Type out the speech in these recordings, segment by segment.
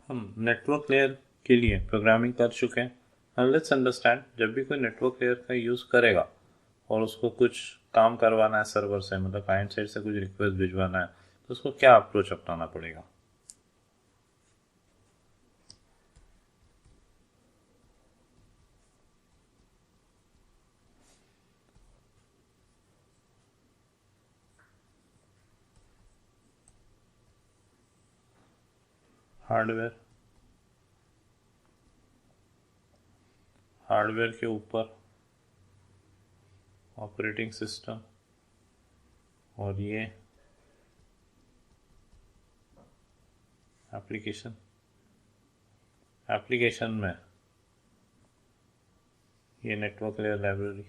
हम network layer के लिए प्रोग्रामिंग कर चुके हैं। अब लेट्स अंडरस्टैंड, जब भी कोई नेटवर्क लेयर का यूज़ करेगा और उसको कुछ काम करवाना है सर्वर से, मतलब क्लाइंट साइड से कुछ रिक्वेस्ट भिजवाना है, तो उसको क्या अप्रोच अपनाना पड़ेगा? हार्डवेयर, हार्डवेयर के ऊपर ऑपरेटिंग सिस्टम, और ये एप्लीकेशन, एप्लीकेशन में ये नेटवर्क लेयर लाइब्रेरी,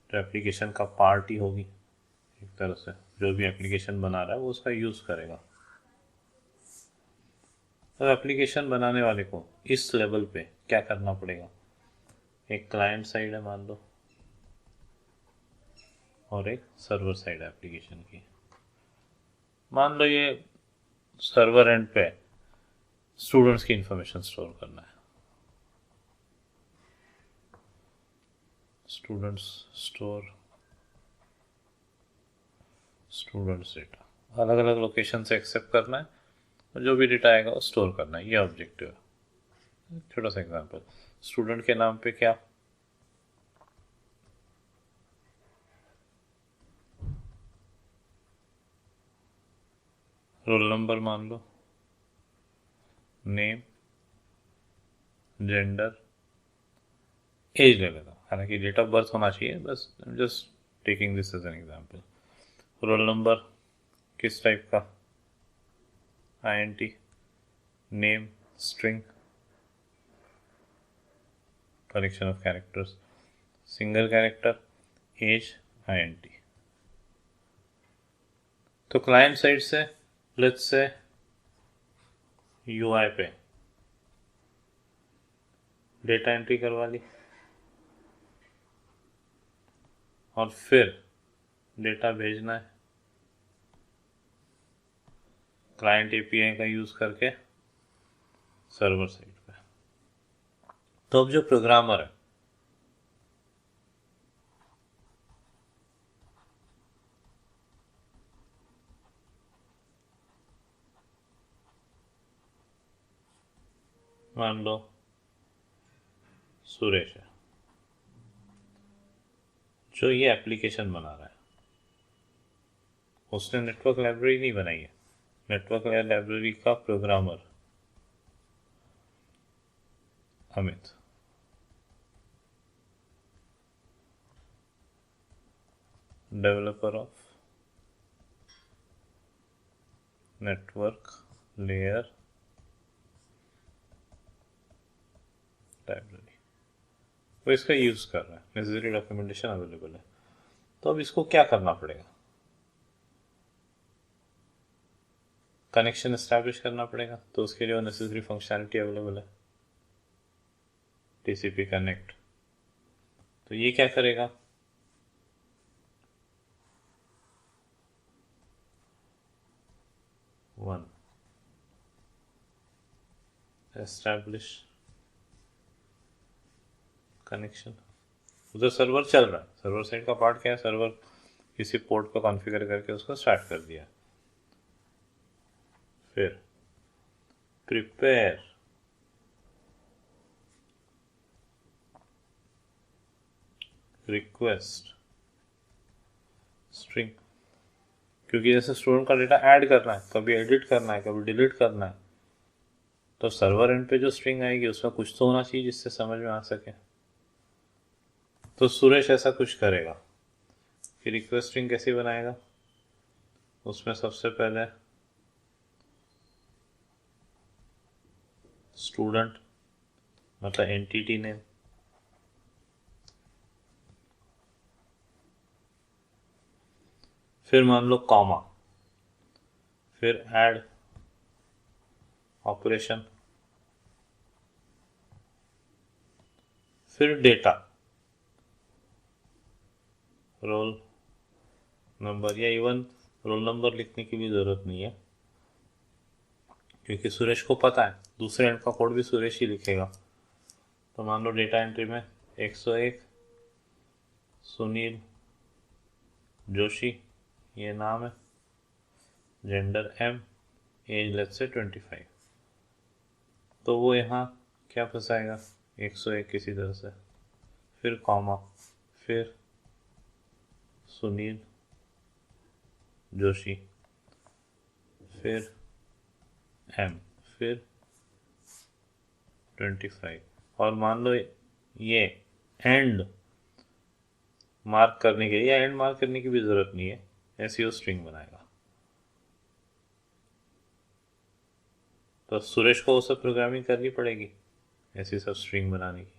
जो एप्लीकेशन का पार्ट ही होगी एक तरह से, जो भी एप्लीकेशन बना रहा है वो उसका यूज़ करेगा। तो एप्लीकेशन बनाने वाले को इस लेवल पे क्या करना पड़ेगा? एक क्लाइंट साइड है मान लो, और एक सर्वर साइड एप्लीकेशन की। मान लो ये सर्वर एंड पे स्टूडेंट्स की इंफॉर्मेशन स्टोर करना है। स्टूडेंट्स स्टोर स्टूडेंट्स डेटा अलग अलग लोकेशन से एक्सेप्ट करना है, और जो भी डेटा आएगा वो स्टोर करना है, ये ऑब्जेक्टिव है। छोटा सा एग्जांपल, स्टूडेंट के नाम पे क्या, रोल नंबर मान लो, नेम, जेंडर, एज ले लेता हूँ, हालांकि डेट ऑफ बर्थ होना चाहिए, बस just taking this as an example. Roll number किस टाइप का, INT, name string, collection of characters, single character, as INT. तो क्लाइंट साइड से लेट्स से यूआई पे डेटा एंट्री करवा ली, और फिर डेटा भेजना है क्लाइंट एपीआई का यूज करके सर्वर साइड पे। तो अब जो प्रोग्रामर है मान लो सुरेश है, जो ये एप्लीकेशन बना रहा है, उसने नेटवर्क लाइब्रेरी नहीं बनाई है, नेटवर्क लाइब्रेरी का programmer Amit, developer of network layer library, वो इसका यूज कर रहा है, नेसेसरी डॉक्यूमेंटेशन अवेलेबल है। तो अब इसको क्या करना पड़ेगा? कनेक्शन एस्टैब्लिश करना पड़ेगा, तो उसके लिए वो नेसेसरी फंक्शनैलिटी अवेलेबल है, टीसीपी कनेक्ट। तो ये क्या करेगा? One, establish connection. उधर सर्वर चल रहा है, सर्वर साइड का पार्ट क्या है, सर्वर किसी पोर्ट को कॉन्फ़िगर करके उसको स्टार्ट कर दिया। फिर प्रिपेयर रिक्वेस्ट स्ट्रिंग, क्योंकि जैसे स्टूडेंट का डेटा ऐड करना है, कभी एडिट करना है, कभी डिलीट करना है, तो सर्वर एंड पे जो स्ट्रिंग आएगी उसमें कुछ तो होना चाहिए जिससे समझ में आ सके। तो सुरेश ऐसा कुछ करेगा कि रिक्वेस्ट स्ट्रिंग कैसे बनाएगा? उसमें सबसे पहले स्टूडेंट मतलब एंटिटी नेम, फिर मान लो कॉमा, फिर ऐड ऑपरेशन, फिर डेटा, रोल नंबर, या इवन रोल नंबर लिखने की भी ज़रूरत नहीं है, क्योंकि सुरेश को पता है दूसरे एंड का कोड भी सुरेश ही लिखेगा। तो मान लो डेटा एंट्री में 101 सुनील जोशी ये नाम है, gender M, as let's say 25। तो वो यहाँ क्या फंसाएगा 101 किसी तरह से, फिर कॉमा, फिर सुनील जोशी, फिर एम, फिर 25। और मान लो ये एंड मार्क करने के लिए, या एंड मार्क करने की भी जरूरत नहीं है, ऐसी वो स्ट्रिंग बनाएगा। तो सुरेश को वो सब प्रोग्रामिंग करनी पड़ेगी ऐसी सब स्ट्रिंग बनाने की।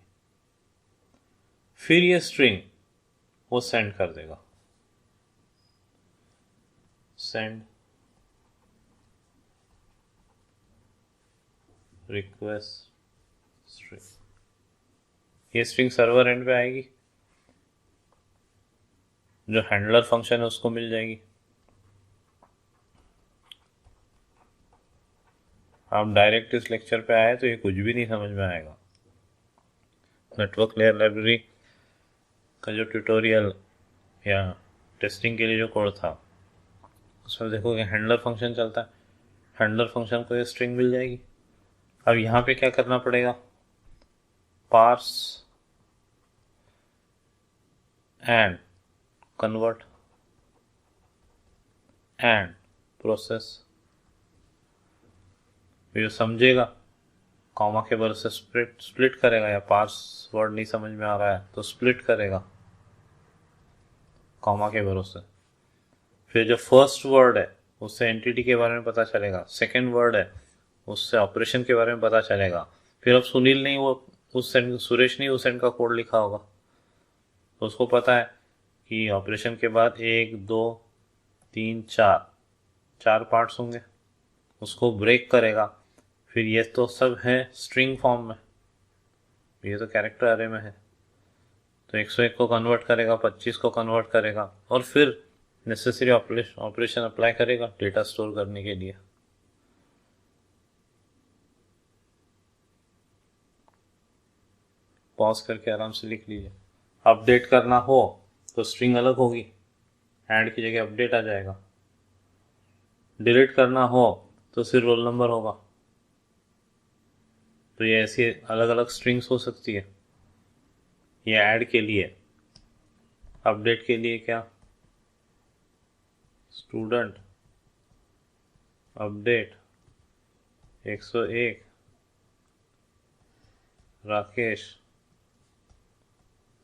फिर ये स्ट्रिंग वो सेंड कर देगा, सेंड रिक्वेस्ट स्ट्रिंग। ये स्ट्रिंग सर्वर एंड पे आएगी, जो हैंडलर फंक्शन है उसको मिल जाएगी। आप डायरेक्ट इस लेक्चर पे आए तो ये कुछ भी नहीं समझ में आएगा। नेटवर्क लेयर लाइब्रेरी का जो ट्यूटोरियल या टेस्टिंग के लिए जो कोड था उसमें देखोगे हैंडलर फंक्शन चलता है, हैंडलर फंक्शन को ये स्ट्रिंग मिल जाएगी। अब यहाँ पे क्या करना पड़ेगा, parse and convert and process. जो समझेगा कॉमा के भरोसे स्प्लिट करेगा, या पार्स वर्ड नहीं समझ में आ रहा है तो स्प्लिट करेगा कॉमा के भरोसे। फिर जो फर्स्ट वर्ड है उससे एंटिटी के बारे में पता चलेगा, सेकंड वर्ड है उससे ऑपरेशन के बारे में पता चलेगा। फिर अब सुनील नहीं, वो उस सेंड, सुरेश नहीं उस सेंड का कोड लिखा होगा, तो उसको पता है कि ऑपरेशन के बाद 1 2 3 4 पार्ट्स होंगे, उसको ब्रेक करेगा। फिर ये तो सब है स्ट्रिंग फॉर्म में, ये तो कैरेक्टर अरे में है, तो 101 को कन्वर्ट करेगा, 25 को कन्वर्ट करेगा, और फिर नेसेसरी ऑपरेशन अप्लाई करेगा डेटा स्टोर करने के लिए। पॉज करके आराम से लिख लीजिए। अपडेट करना हो तो स्ट्रिंग अलग होगी, ऐड की जगह अपडेट आ जाएगा। डिलीट करना हो तो सिर्फ रोल नंबर होगा। तो ये ऐसी अलग अलग स्ट्रिंग्स हो सकती है। ये ऐड के लिए, अपडेट के लिए क्या, student update 101 Rakesh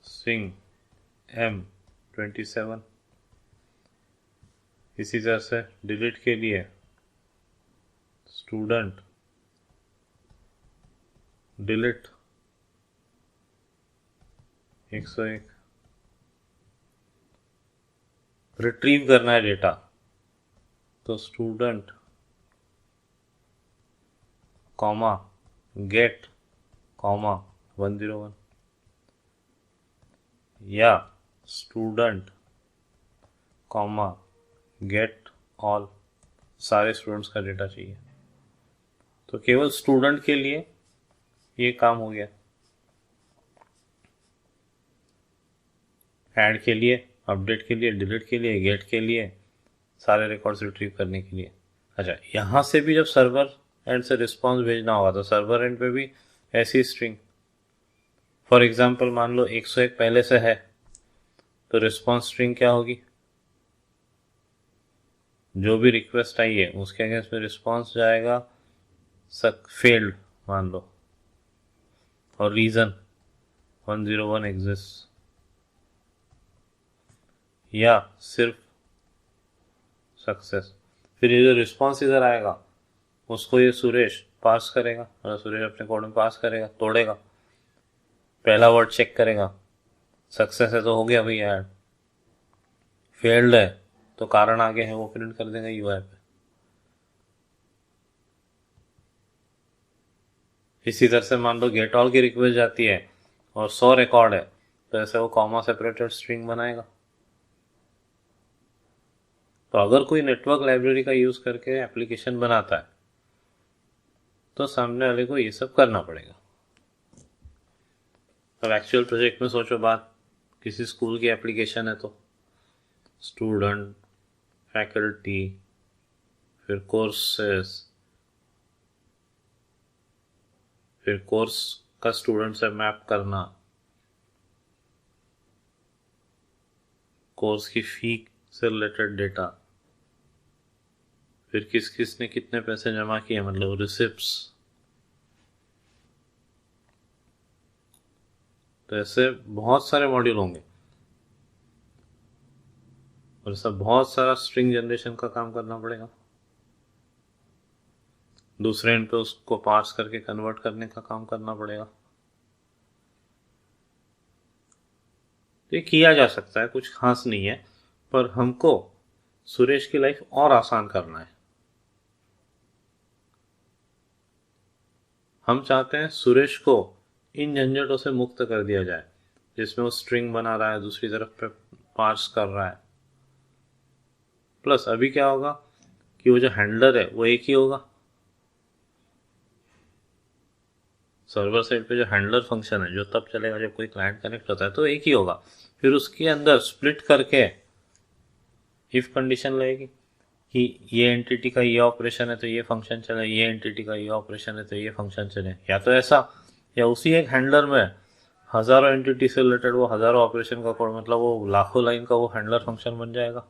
Singh M 27। इसी तरह से डिलीट के लिए स्टूडेंट डिलीट 101। रिट्रीव करना है डेटा तो स्टूडेंट कॉमा गेट कॉमा 101, या स्टूडेंट कॉमा गेट ऑल, सारे स्टूडेंट्स का डेटा चाहिए। तो केवल स्टूडेंट के लिए ये काम हो गया, ऐड के लिए, अपडेट के लिए, डिलीट के लिए, गेट के लिए, सारे रिकॉर्ड्स रिट्रीव करने के लिए। अच्छा, यहाँ से भी जब सर्वर एंड से रिस्पॉन्स भेजना होगा तो सर्वर एंड पे भी ऐसी स्ट्रिंग, फॉर एग्जांपल मान लो 101 पहले से है तो रिस्पॉन्स स्ट्रिंग क्या होगी, जो भी रिक्वेस्ट आई है उसके अगेंस्ट में रिस्पॉन्स जाएगा फेल्ड मान लो, और रीजन 101 एग्जिस्ट, या सिर्फ सक्सेस। फिर ये जो रिस्पॉन्स इधर आएगा उसको ये सुरेश पास करेगा, और सुरेश अपने कोड में पास करेगा, तोड़ेगा, पहला वर्ड चेक करेगा, सक्सेस है तो हो गया भाई ऐड, फेल्ड है तो कारण आगे है वो प्रिंट कर देगा यूआई पे। इसी तरह से मान लो गेट ऑल की रिक्वेस्ट जाती है और 100 रिकॉर्ड है तो ऐसे वो कॉमा सेपरेटेड स्ट्रिंग बनाएगा। तो अगर कोई नेटवर्क लाइब्रेरी का यूज करके एप्लीकेशन बनाता है तो सामने वाले को ये सब करना पड़ेगा। अब एक्चुअल प्रोजेक्ट में सोचो बात, किसी स्कूल की एप्लीकेशन है तो स्टूडेंट, फैकल्टी, फिर कोर्सेस, फिर कोर्स का स्टूडेंट से मैप करना, कोर्स की फी से रिलेटेड डेटा, फिर किस किस ने कितने पैसे जमा किए, मतलब रिसिप्ट्स। तो ऐसे बहुत सारे मॉड्यूल होंगे और सब बहुत सारा स्ट्रिंग जनरेशन का काम करना पड़ेगा। दूसरे एंड पे उसको पार्स करके कन्वर्ट करने का काम करना पड़ेगा। ये किया जा सकता है, कुछ खास नहीं है, पर हमको सुरेश की लाइफ और आसान करना है। हम चाहते हैं सुरेश को इन झंझटों से मुक्त कर दिया जाए, जिसमें वो स्ट्रिंग बना रहा है, दूसरी तरफ पे पार्स कर रहा है। प्लस अभी क्या होगा कि वो जो हैंडलर है वो एक ही होगा। सर्वर साइड पे जो हैंडलर फंक्शन है जो तब चलेगा जब कोई क्लाइंट कनेक्ट होता है, तो एक ही होगा। फिर उसके अंदर स्प्लिट करके इफ कंडीशन लगेगी कि ये एंटिटी का ये ऑपरेशन है तो ये फंक्शन चले, ये एंटिटी का ये ऑपरेशन है तो ये फंक्शन चले, या तो ऐसा, या उसी एक हैंडलर में हजारों एंटिटी से रिलेटेड वो हजारों ऑपरेशन का कोड, मतलब वो लाखों लाइन का वो हैंडलर फंक्शन बन जाएगा।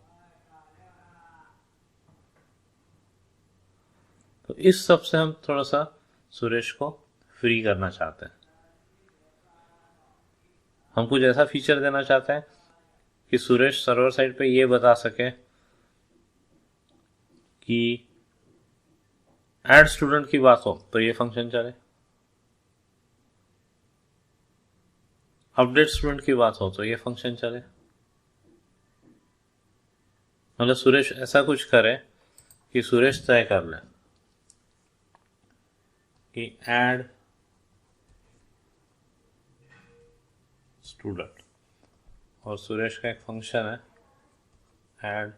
तो इस सब से हम थोड़ा सा सुरेश को फ्री करना चाहते हैं। हम कुछ ऐसा फीचर देना चाहते हैं कि सुरेश सर्वर साइड पे ये बता सके कि ऐड स्टूडेंट की बात हो तो ये फंक्शन चले, अपडेट स्टूडेंट की बात हो तो ये फंक्शन चले। मतलब सुरेश ऐसा कुछ करे कि सुरेश तय कर ले कि ऐड स्टूडेंट, और सुरेश का एक फंक्शन है ऐड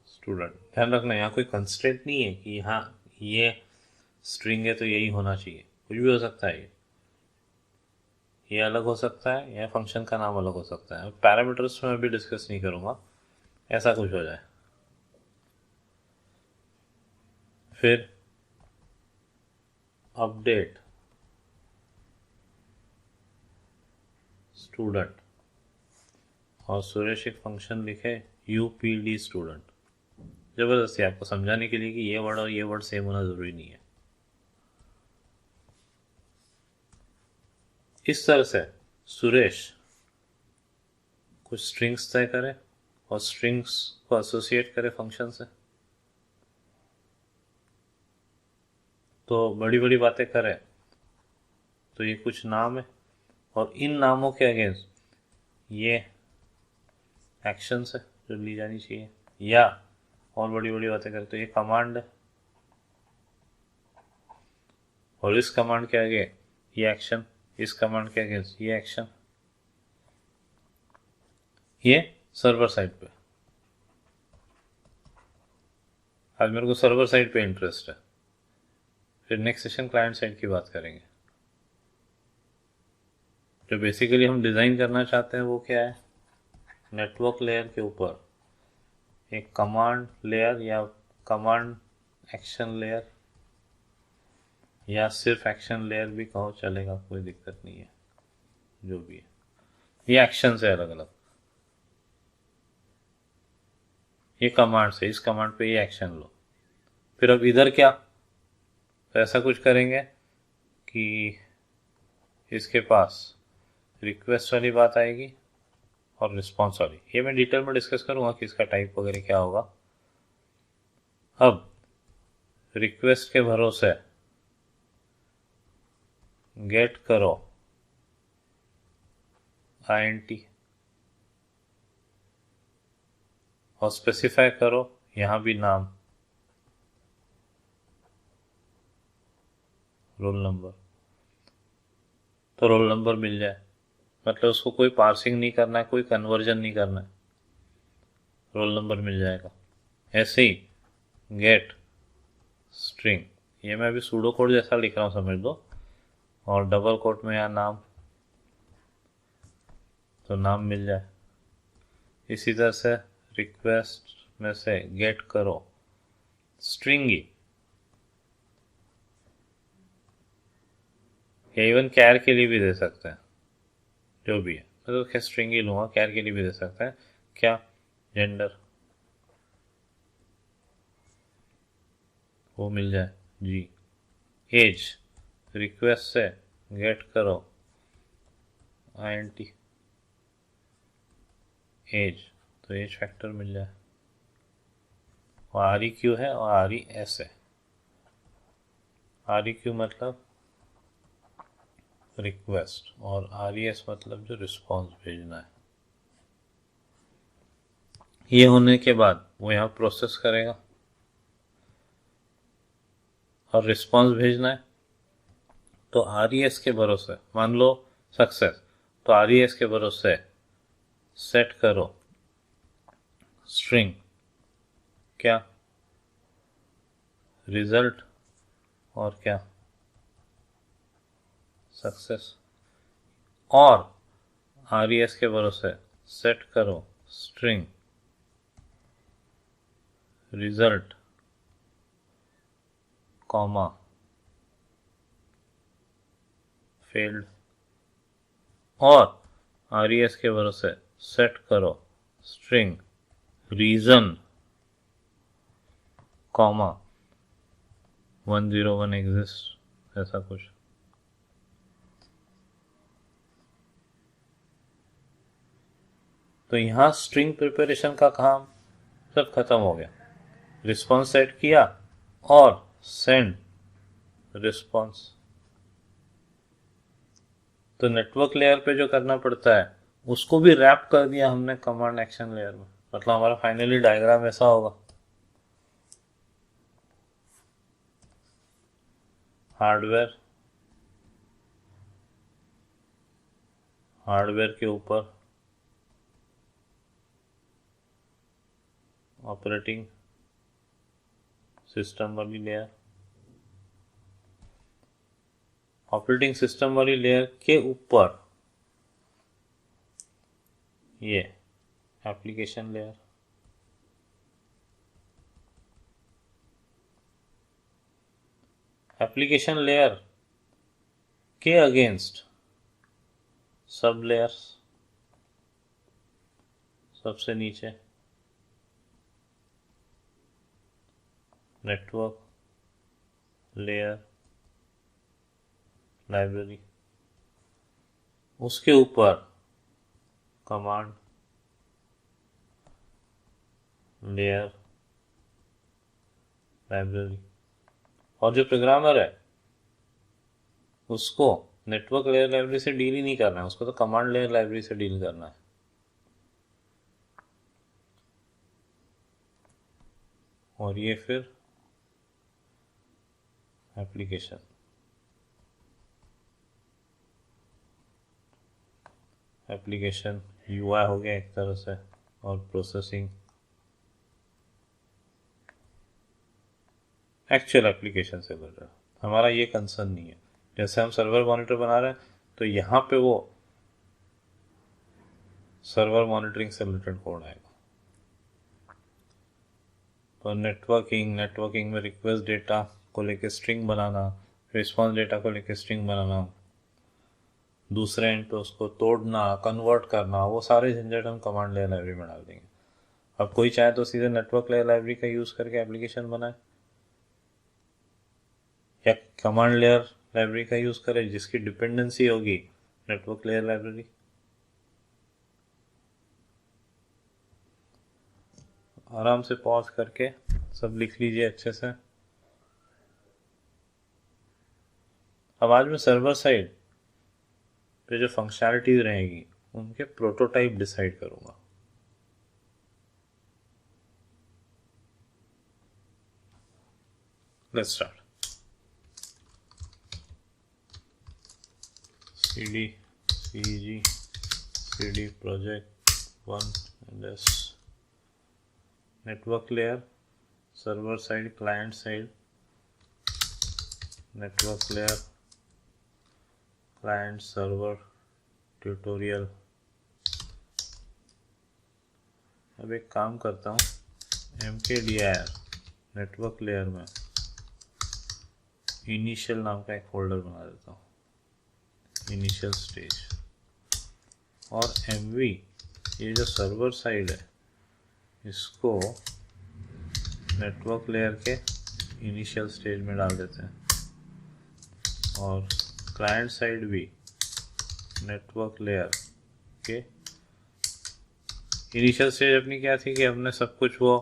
स्टूडेंट। ध्यान रखना यहाँ कोई कंस्ट्रेंट नहीं है कि हाँ ये स्ट्रिंग है तो यही होना चाहिए, कुछ भी हो सकता है। ये अलग हो सकता है या फंक्शन का नाम अलग हो सकता है। पैरामीटर्स में भी डिस्कस नहीं करूँगा, ऐसा कुछ हो जाए। फिर अपडेट स्टूडेंट, और सुरेश एक फंक्शन लिखे यूपीडी स्टूडेंट। जबरदस्ती आपको समझाने के लिए कि ये वर्ड और ये वर्ड सेम होना जरूरी नहीं है। इस तरह से सुरेश कुछ स्ट्रिंग्स तय करे और स्ट्रिंग्स को एसोसिएट करे फंक्शन से। तो बड़ी बड़ी बातें करे तो ये कुछ नाम है और इन नामों के अगेंस्ट ये एक्शंस है जो ली जानी चाहिए, या और बड़ी बड़ी बातें करे तो ये कमांड है और इस कमांड के आगे ये एक्शन, इस कमांड के अगेंस्ट ये एक्शन। ये सर्वर साइड पे। आज मेरे को सर्वर साइड पे इंटरेस्ट है, फिर नेक्स्ट सेशन क्लाइंट साइड की बात करेंगे। जो बेसिकली हम डिज़ाइन करना चाहते हैं वो क्या है, नेटवर्क लेयर के ऊपर एक कमांड लेयर या कमांड एक्शन लेयर, या सिर्फ एक्शन लेयर भी कहो चलेगा, कोई दिक्कत नहीं है, जो भी है। ये एक्शन है अलग अलग, ये कमांड से, इस कमांड पे ये एक्शन लो। फिर अब इधर क्या, तो ऐसा कुछ करेंगे कि इसके पास रिक्वेस्ट वाली बात आएगी और रिस्पॉन्स वाली। ये मैं डिटेल में डिस्कस करूंगा कि इसका टाइप वगैरह क्या होगा। अब रिक्वेस्ट के भरोसे गेट करो INT और स्पेसिफाई करो यहां भी नाम, रोल नंबर। तो रोल नंबर मिल जाए, मतलब उसको कोई पार्सिंग नहीं करना है, कोई कन्वर्जन नहीं करना है, रोल नंबर मिल जाएगा। ऐसे ही गेट स्ट्रिंग, ये मैं अभी सूडो कोड जैसा लिख रहा हूँ समझ लो, और डबल कोट में यहाँ नाम, तो नाम मिल जाए। इसी तरह से रिक्वेस्ट में से गेट करो स्ट्रिंग ही, या इवन कैर के लिए भी दे सकते हैं, जो भी है मैं तो स्ट्रिंग ही लूँगा, कैर के लिए भी दे सकते हैं। क्या? जेंडर, वो मिल जाए जी। एज, रिक्वेस्ट से गेट करो INT एज, तो एज फैक्टर मिल जाए। और REQ है और RES है। REQ मतलब रिक्वेस्ट और RES मतलब जो रिस्पॉन्स भेजना है। ये होने के बाद वो यहाँ प्रोसेस करेगा और रिस्पॉन्स भेजना है, तो RES के भरोसे मान लो सक्सेस, तो RES के भरोसे सेट करो स्ट्रिंग, क्या? रिजल्ट, और क्या? सक्सेस। और RES के भरोसे सेट करो स्ट्रिंग रिजल्ट कॉमा फेल्ड, और RES के भरोसे सेट करो स्ट्रिंग रीजन कॉमा 101 एग्जिस्ट, ऐसा कुछ। तो यहाँ स्ट्रिंग प्रिपरेशन का काम सब खत्म हो गया। रिस्पॉन्स सेट किया और सेंड रिस्पॉन्स। तो नेटवर्क लेयर पे जो करना पड़ता है उसको भी रैप कर दिया हमने कमांड एक्शन लेयर में, मतलब हमारा फाइनली डायग्राम ऐसा होगा। हार्डवेयर के ऊपर ऑपरेटिंग सिस्टम वाली लेयर, ऑपरेटिंग सिस्टम वाली लेयर के ऊपर ये एप्लीकेशन लेयर, एप्लीकेशन लेयर के अगेंस्ट सब लेयर्स, सबसे नीचे नेटवर्क लेयर लाइब्रेरी, उसके ऊपर कमांड लेयर लाइब्रेरी। और जो प्रोग्रामर है उसको नेटवर्क लेयर लाइब्रेरी से डील ही नहीं करना है, उसको तो कमांड लेयर लाइब्रेरी से डील करना है। और ये फिर एप्लीकेशन, एप्लीकेशन UI हो गया एक तरह से, और प्रोसेसिंग एक्चुअल एप्लीकेशन से रिलेटेड। हमारा ये कंसर्न नहीं है। जैसे हम सर्वर मॉनिटर बना रहे हैं तो यहाँ पे वो सर्वर मॉनिटरिंग से रिलेटेड कोड आएगा। तो नेटवर्किंग में रिक्वेस्ट डेटा को लेके स्ट्रिंग बनाना, रिस्पॉन्स डेटा को लेके स्ट्रिंग बनाना, दूसरे एंड पे उसको तोड़ना, कन्वर्ट करना, वो सारे झंझट हम कमांड लेयर लाइब्रेरी में डाल देंगे। अब कोई चाहे तो सीधे नेटवर्क लेयर लाइब्रेरी का यूज़ करके एप्लीकेशन बनाए, या कमांड लेयर लाइब्रेरी का यूज़ करे जिसकी डिपेंडेंसी होगी नेटवर्क लेयर लाइब्रेरी। आराम से पॉज करके सब लिख लीजिए अच्छे से। अब आज मैं सर्वर साइड पे जो फंक्शनैलिटीज रहेगी उनके प्रोटोटाइप डिसाइड करूंगा। Let's start. cd project 1 and s network layer, server side, client side, network layer, client server tutorial. अब एक काम करता हूँ, mkdir नेटवर्क लेयर में इनिशियल नाम का एक फोल्डर बना देता हूँ, इनिशियल स्टेज, और mv ये जो सर्वर साइड है इसको नेटवर्क लेयर के इनिशियल स्टेज में डाल देते हैं, और क्लाइंट साइड भी नेटवर्क लेयर के इनिशियल स्टेज अपनी क्या थी कि हमने सब कुछ वो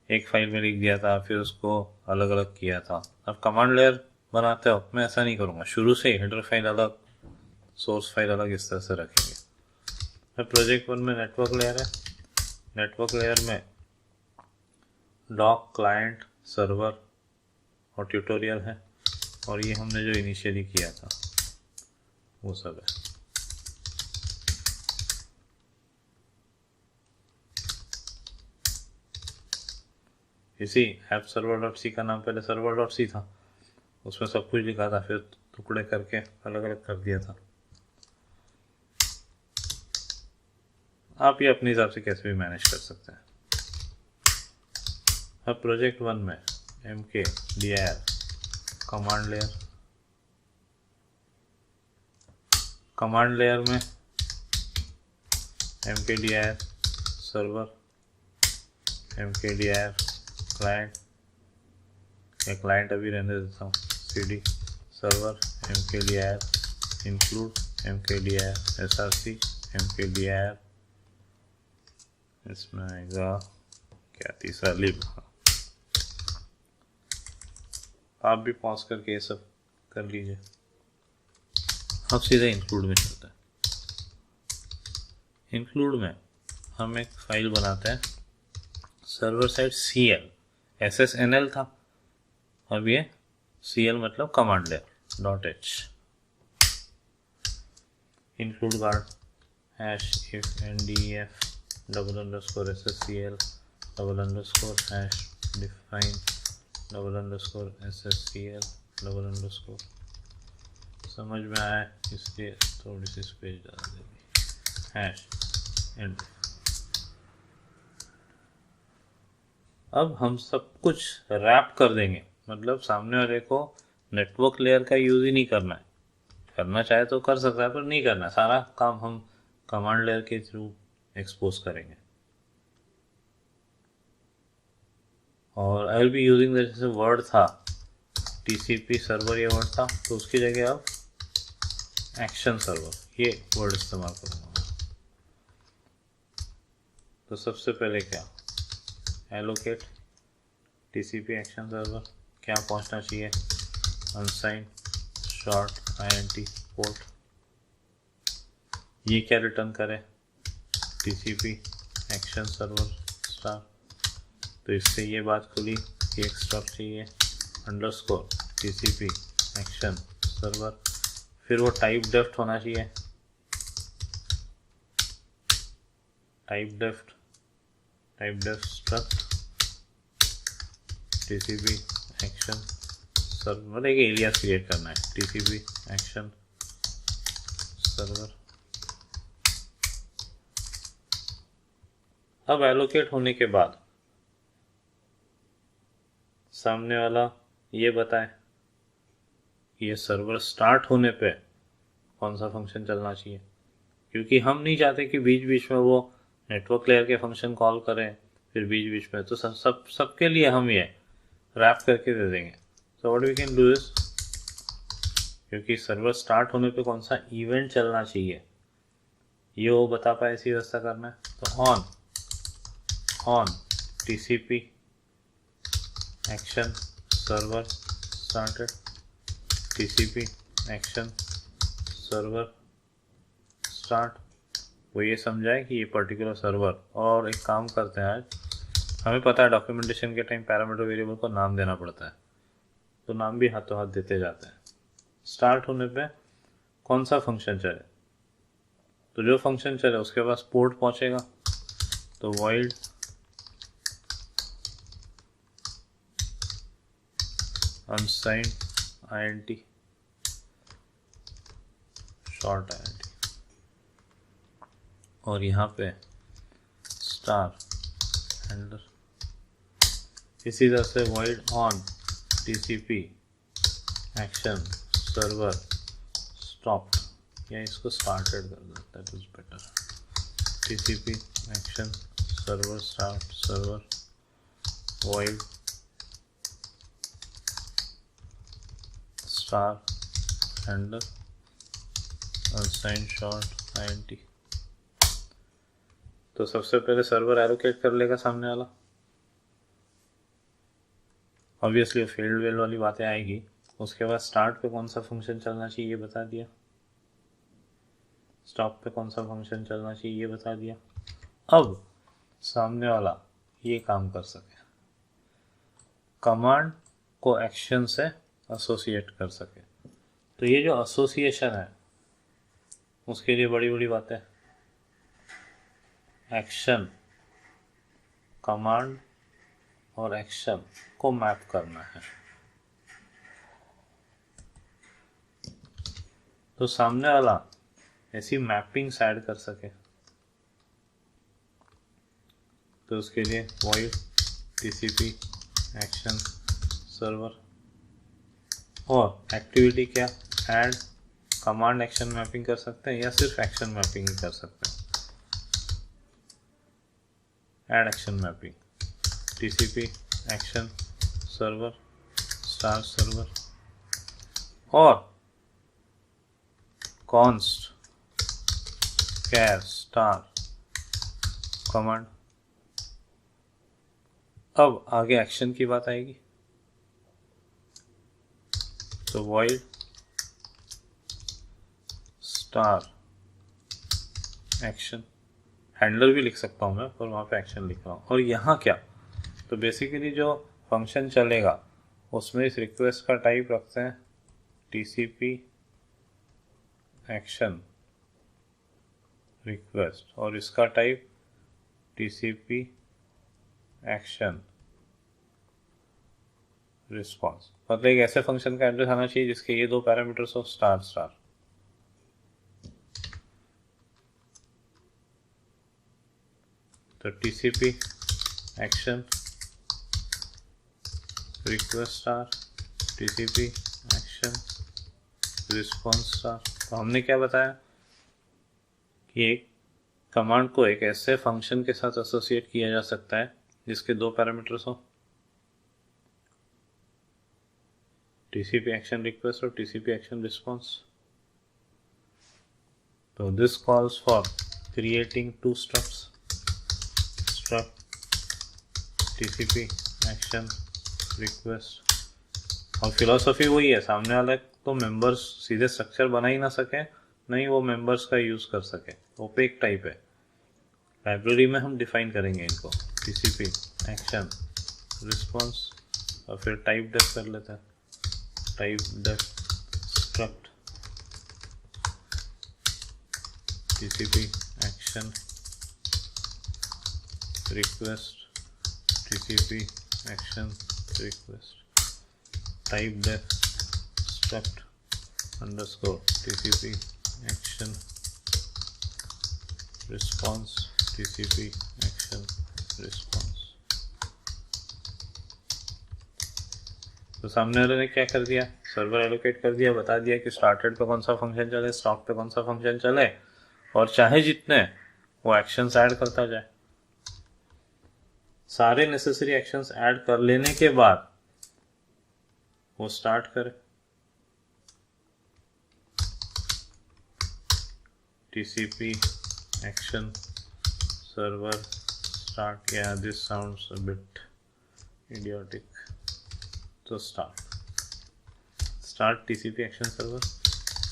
एक फाइल में लिख दिया था, फिर उसको अलग अलग किया था। अब कमांड लेयर बनाते हो मैं ऐसा नहीं करूँगा, शुरू से ही हेडर फाइल अलग, सोर्स फाइल अलग, इस तरह से रखेंगे। अब प्रोजेक्ट 1 में नेटवर्क लेयर है, नेटवर्क लेयर में डॉक, क्लाइंट, सर्वर और ट्यूटोरियल है, और ये हमने जो इनिशियली किया था वो सब है। इसी ऐप server.c का नाम पहले server.c था, उसमें सब कुछ लिखा था, फिर टुकड़े करके अलग अलग कर दिया था। आप ये अपने हिसाब से कैसे भी मैनेज कर सकते हैं। अब प्रोजेक्ट 1 में mkdir command layer, command layer में mkdir सर्वर, mkdir क्लाइंट, या क्लाइंट अभी रहने देता हूँ, cd server, mkdir include, mkdir src, mkdir इसमें आएगा क्या तीसरा लिब। आप भी पॉज करके ये सब कर लीजिए। अब सीधे इंक्लूड में चलते हैं। इंक्लूड में हम एक फाइल बनाते हैं सर्वर साइड cl, SSNL था, अब ये cl मतलब command layer .h। Include guard hash if ndef _sscl _hash define _sscl _ समझ में आया, इसलिए थोड़ी सी स्पेस डाल देंगे, हैश एंड। अब हम सब कुछ रैप कर देंगे, मतलब सामने वाले को नेटवर्क लेयर का यूज ही नहीं करना है, करना चाहे तो कर सकता है पर नहीं करना है, सारा काम हम कमांड लेयर के थ्रू एक्सपोज करेंगे। और आई विल बी यूजिंग जैसे वर्ड था TCP सर्वर, ये वर्ड था, तो उसकी जगह अब एक्शन सर्वर ये वर्ड इस्तेमाल करूँगा। तो सबसे पहले क्या, एलोकेट TCP एक्शन सर्वर, क्या पहुंचना चाहिए, अनसाइंड शॉर्ट INT पोर्ट, ये क्या रिटर्न करे, TCP एक्शन सर्वर स्टार, तो इससे ये बात खुली कि एक स्टॉप चाहिए अंडरस्कोर TCP एक्शन सर्वर, फिर वो टाइप डेफ्ट होना चाहिए, typedef struct TCP action server, एक एलियास क्रिएट करना है TCP एक्शन सर्वर। अब एलोकेट होने के बाद सामने वाला ये बताए कि ये सर्वर स्टार्ट होने पे कौन सा फंक्शन चलना चाहिए, क्योंकि हम नहीं चाहते कि बीच बीच में वो नेटवर्क लेयर के फंक्शन कॉल करें फिर बीच बीच में, तो सबके लिए हम ये रैप करके दे देंगे। So what we can do is, क्योंकि सर्वर स्टार्ट होने पे कौन सा इवेंट चलना चाहिए ये वो बता पाए, ऐसी व्यवस्था करना है। तो on TCP action server started, TCP action server start, वो ये समझाए कि ये पर्टिकुलर सर्वर। और एक काम करते हैं, आज हमें पता है डॉक्यूमेंटेशन के टाइम पैरामीटर वेरिएबल को नाम देना पड़ता है, तो नाम भी हाथों हाथ देते जाते हैं। स्टार्ट होने पे कौन सा फंक्शन चले, तो जो फंक्शन चले उसके पास पोर्ट पहुंचेगा, तो void unsigned int short int, और यहाँ पे स्टार हैंडलर। इसी तरह से void on TCP action server stop, या इसको स्टार्टेड कर देता है, is better. TCP action server start server void star handler अनसाइन short int। तो सबसे पहले सर्वर एलोकेट कर लेगा सामने वाला, ऑब्वियसली फील्ड वेल वाली बातें आएगी। उसके बाद स्टार्ट पे कौन सा फंक्शन चलना चाहिए ये बता दिया, स्टॉप पे कौन सा फंक्शन चलना चाहिए ये बता दिया। अब सामने वाला ये काम कर सके, कमांड को एक्शन से एसोसिएट कर सके। तो ये जो एसोसिएशन है उसके लिए बड़ी बड़ी बातें, एक्शन कमांड और एक्शन को मैप करना है। तो सामने वाला ऐसी मैपिंग ऐड कर सके, तो उसके लिए void TCP एक्शन सर्वर, और एक्टिविटी क्या, ऐड कमांड एक्शन मैपिंग कर सकते हैं या सिर्फ एक्शन मैपिंग ही कर सकते हैं। Add action mapping TCP action server star server, और const char स्टार कमांड। अब आगे एक्शन की बात आएगी, तो void स्टार एक्शन, हैंडलर भी लिख सकता हूँ मैं, पर वहाँ पे एक्शन लिख रहा हूँ। और यहाँ क्या, तो बेसिकली जो फंक्शन चलेगा उसमें इस रिक्वेस्ट का टाइप रखते हैं TCP एक्शन रिक्वेस्ट, और इसका टाइप TCP एक्शन रिस्पॉन्स। मतलब एक ऐसे फंक्शन का एड्रेस आना चाहिए जिसके ये दो पैरामीटर्स हो, स्टार स्टार। तो TCP action request star TCP action response star. तो हमने क्या बताया कि एक कमांड को एक ऐसे फंक्शन के साथ एसोसिएट किया जा सकता है जिसके दो पैरामीटर्स हो, TCP एक्शन रिक्वेस्ट और TCP एक्शन रिस्पॉन्स। तो this calls for creating two structs, struct TCP action request. और फिलॉसफी वही है, सामने वाला तो मेंबर्स सीधे स्ट्रक्चर बना ही ना सके, नहीं वो मेंबर्स का यूज कर सके। ओपेक टाइप है, लाइब्रेरी में हम डिफाइन करेंगे इनको, TCP एक्शन रिस्पॉन्स, और फिर टाइप डेफ कर लेते हैं, type def struct TCP action request TCP action request, type def struct underscore TCP action response TCP action response. तो सामने वाले ने क्या कर दिया, सर्वर एलोकेट कर दिया, बता दिया कि स्टार्टेड पे कौन सा फंक्शन चले, स्टॉप पे कौन सा फंक्शन चले, और चाहे जितने वो एक्शंस ऐड करता जाए। सारे नेसेसरी एक्शंस ऐड कर लेने के बाद वो स्टार्ट करे, TCP एक्शन सर्वर स्टार्ट। या this sounds a bit idiotic, तो start TCP action server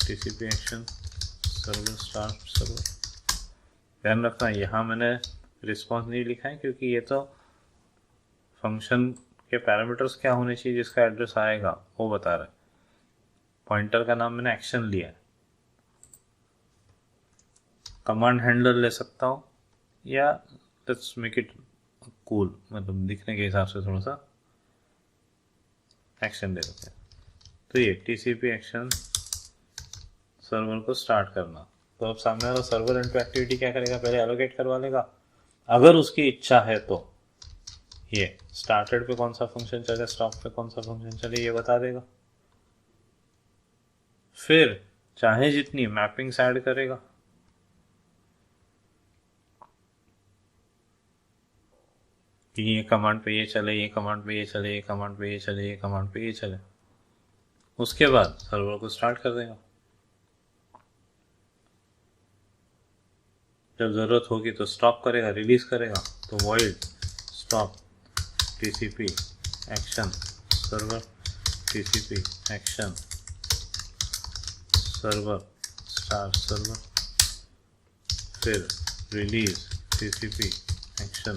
TCP action server start server. ध्यान रखना यहाँ मैंने रिस्पॉन्स नहीं लिखा है क्योंकि ये तो फंक्शन के पैरामीटर्स क्या होने चाहिए जिसका एड्रेस आएगा वो बता रहा है। पॉइंटर का नाम मैंने एक्शन लिया है। कमांड हैंडलर ले सकता हूँ या लेट्स मेक इट कूल, मतलब दिखने के हिसाब से थोड़ा सा एक्शन दे देते हैं। तो ये TCP एक्शन सर्वर को स्टार्ट करना। तो अब सामने वाला सर्वर एंड पे एक्टिविटी क्या करेगा, पहले एलोकेट करवा लेगा, अगर उसकी इच्छा है तो ये स्टार्टेड पे कौन सा फंक्शन चले, स्टॉप पे कौन सा फंक्शन चले, ये बता देगा। फिर चाहे जितनी मैपिंग्स ऐड करेगा, कि ये कमांड पे ये चले, ये कमांड पे ये चले, ये कमांड पे ये चले, ये कमांड पे ये चले। उसके बाद सर्वर को स्टार्ट कर देगा। जब ज़रूरत होगी तो स्टॉप करेगा, रिलीज करेगा, तो void stop TCP action server, TCP action server start server, फिर release TCP action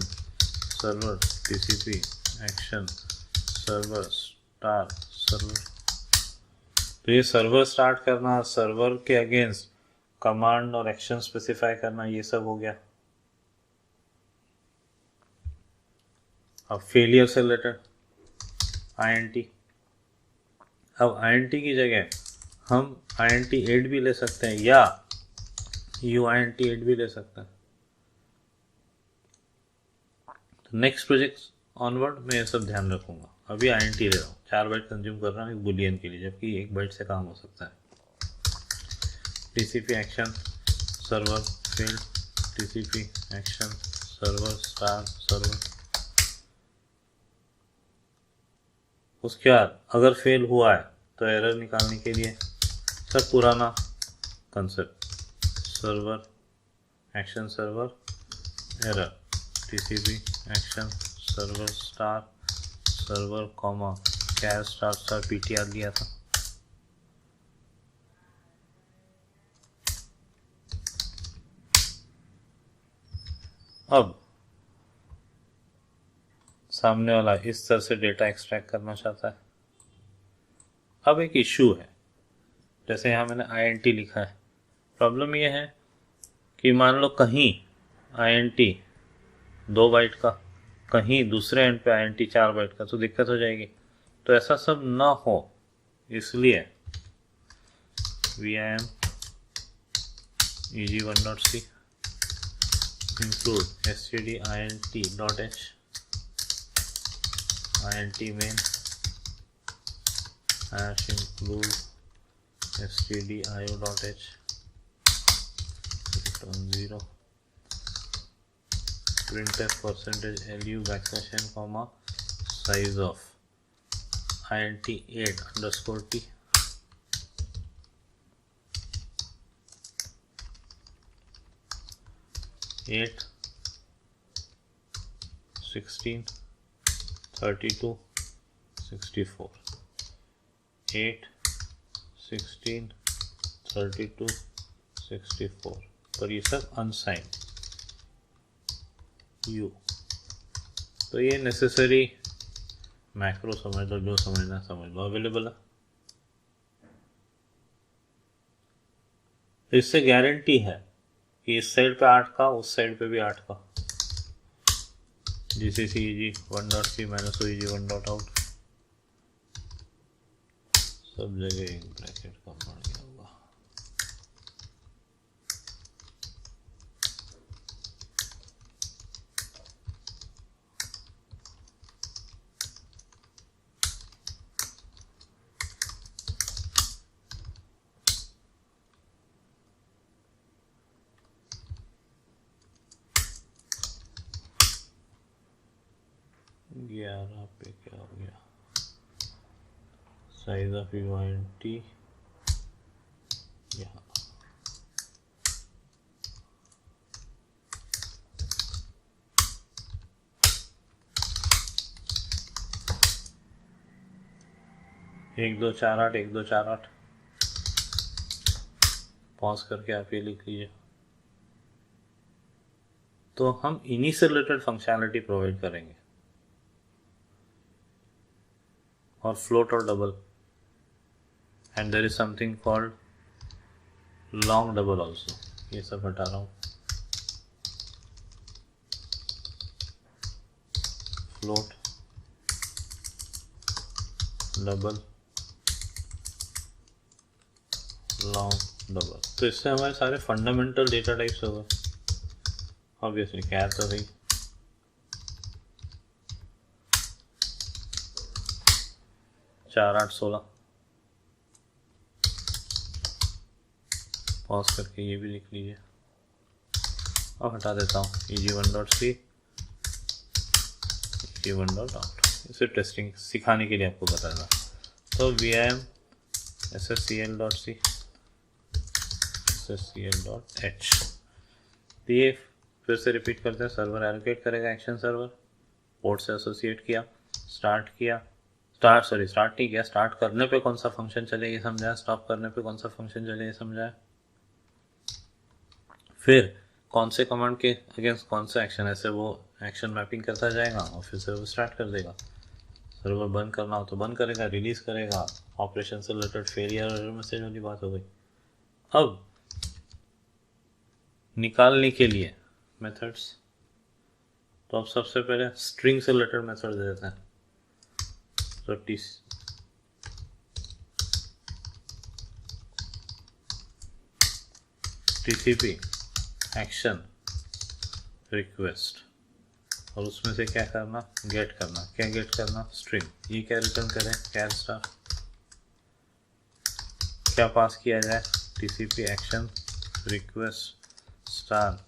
server, TCP action server start server. तो ये सर्वर स्टार्ट करना, सर्वर के अगेंस्ट कमांड और एक्शन स्पेसिफाई करना, ये सब हो गया। अब फेलियर से रिलेटेड INT। अब INT की जगह हम INT8 भी ले सकते हैं या UINT8 भी ले सकते हैं। तो नेक्स्ट प्रोजेक्ट ऑनवर्ड मैं ये सब ध्यान रखूंगा। अभी INT ले रहा हूँ, 4 बाइट कंज्यूम कर रहा हूँ एक बुलियन के लिए, जबकि 1 बाइट से काम हो सकता है। TCP action server field, TCP action server star server. उसके बाद अगर फेल हुआ है तो एरर निकालने के लिए सब पुराना concept, server action server error, TCP action server star server comma char star star PTR दिया था। अब सामने वाला इस तरह से डेटा एक्सट्रैक्ट करना चाहता है। अब एक इश्यू है, जैसे यहाँ मैंने INT लिखा है। प्रॉब्लम ये है कि मान लो कहीं INT 2 बाइट का, कहीं दूसरे एंड पे INT 4 बाइट का, तो दिक्कत हो जाएगी। तो ऐसा सब ना हो इसलिए vim eg1.c include stdint.h int main hash include stdio.h return 0 printf %lu \n comma size of int8_t 8 16 32 64 8 16 32 64 पर ये सब अनसाइन यू। तो ये नेसेसरी मैक्रो समझ लो, जो समझना समझ लो, अवेलेबल है। तो इससे गारंटी है कि इस साइड पे 8 का, उस साइड पे भी 8 का। GCC eg1.c -oeg1.out सब जगह एक ब्रैकेट का बढ़ गया होगा। ग्यारह पे क्या हो गया, साइज ऑफ UINT यहाँ। एक दो चार आठ, 1 2 4 8 पॉज करके आप ये लिख लीजिए। तो हम इन्हीं से रिलेटेड फंक्शनैलिटी प्रोवाइड करेंगे, और फ्लोट और double, and there is something called long double also. ये सब हटा रहा हूँ। Float double long double. तो इससे हमारे सारे फंडामेंटल डेटा टाइप्स हो गए। ऑब्वियसली कैर तो रही, चार 8 16। पॉज करके ये भी लिख लीजिए। अब हटा देता हूँ EG1.C, EG1.out। इसे टेस्टिंग सिखाने के लिए आपको बताना। तो VIM SSCL.C, SSCL.H। ये फिर से रिपीट करते हैं। सर्वर एलोकेट करेगा एक्शन सर्वर, पोर्ट से एसोसिएट किया, स्टार्ट नहीं किया, स्टार्ट करने पे कौन सा फंक्शन चले ये समझाया, स्टॉप करने पे कौन सा फंक्शन चले ये समझाया, फिर कौन से कमांड के अगेंस्ट कौन सा एक्शन, ऐसे वो एक्शन मैपिंग करता जाएगा और फिर से वो स्टार्ट कर देगा। सर्वर बंद करना हो तो बंद करेगा, रिलीज करेगा, ऑपरेशन से रिलेटेड फेलियर मैसेज वाली बात हो गई। अब निकालने के लिए मेथड्स, तो अब सबसे पहले स्ट्रिंग से रिलेटेड मेथड दे देते हैं। तो TCP एक्शन रिक्वेस्ट, और उसमें से क्या करना, गेट करना। क्या गेट करना, स्ट्रिंग। ये क्या रिटर्न करें, कैर स्टार। क्या पास किया जाए, TCP action request star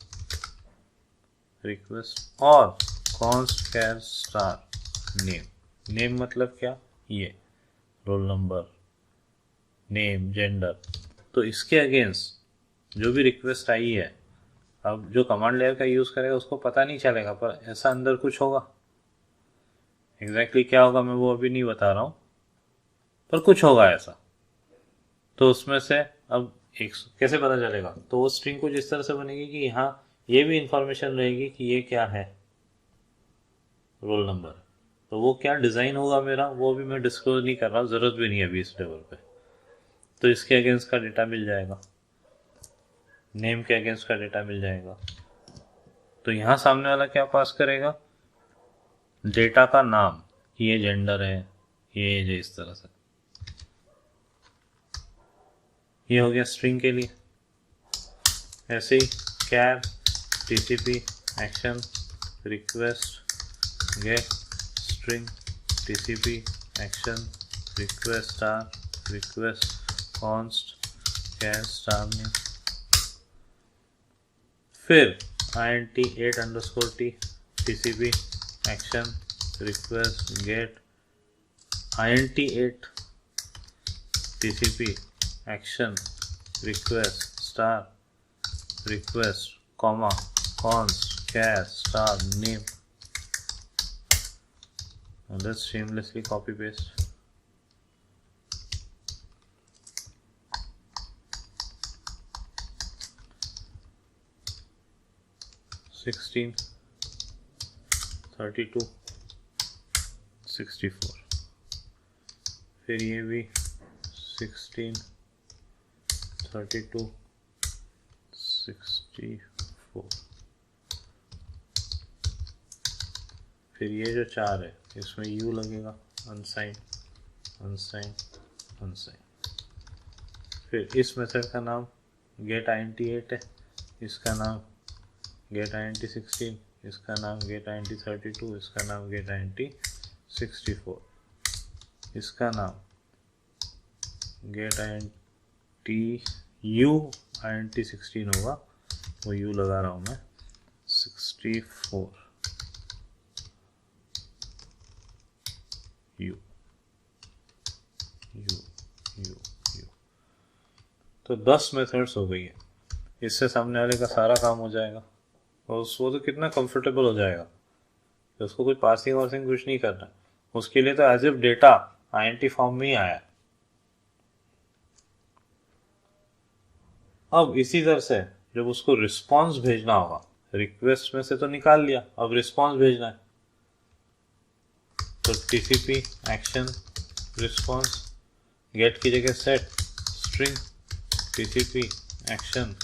request और const char star name. Name मतलब क्या, ये रोल नंबर, नेम, जेंडर। तो इसके अगेंस्ट जो भी रिक्वेस्ट आई है, अब जो कमांड लेयर का यूज़ करेगा उसको पता नहीं चलेगा, पर ऐसा अंदर कुछ होगा। एग्जैक्टली क्या होगा मैं वो अभी नहीं बता रहा हूँ, पर कुछ होगा ऐसा। तो उसमें से अब एक कैसे पता चलेगा, तो वो स्ट्रिंग कुछ इस तरह से बनेगी कि यहाँ ये भी इंफॉर्मेशन रहेगी कि ये क्या है, रोल नंबर। तो वो क्या डिज़ाइन होगा मेरा, वो भी मैं डिस्क्लोज नहीं कर रहा, ज़रूरत भी नहीं है अभी इस लेवल पे। तो इसके अगेंस्ट का डेटा मिल जाएगा, नेम के अगेंस्ट का डेटा मिल जाएगा। तो यहाँ सामने वाला क्या पास करेगा, डेटा का नाम, ये जेंडर है, ये एज है, इस तरह से। ये हो गया स्ट्रिंग के लिए। ऐसे ही char TCP action request get string TCP action request star request const char star name. फिर int8_t TCP action request get int8 TCP action request star request comma const char star name. Let's shamelessly copy paste. (16, 32, 64). फिर ये भी 16, 32, 64। फिर ये जो 4 है इसमें U लगेगा, अनसाइन अनसाइन अनसाइन। फिर इस मेथड का नाम गेट int8 है, इसका नाम गेट int16, इसका नाम गेट int32, इसका नाम गेट int64, इसका नाम गेट int16 होगा, वो U लगा रहा हूँ मैं, 64 U। तो 10 मेथड्स हो गई है। इससे सामने वाले का सारा काम हो जाएगा और वो तो कितना कंफर्टेबल हो जाएगा तो उसको कोई पासिंग वासिंग कुछ नहीं करना। उसके लिए तो as if data INT form में ही आया। अब इसी तरह से जब उसको रिस्पॉन्स भेजना होगा, रिक्वेस्ट में से तो निकाल लिया, अब रिस्पॉन्स भेजना है तो TCP एक्शन रिस्पॉन्स, गेट की जगह set string TCP action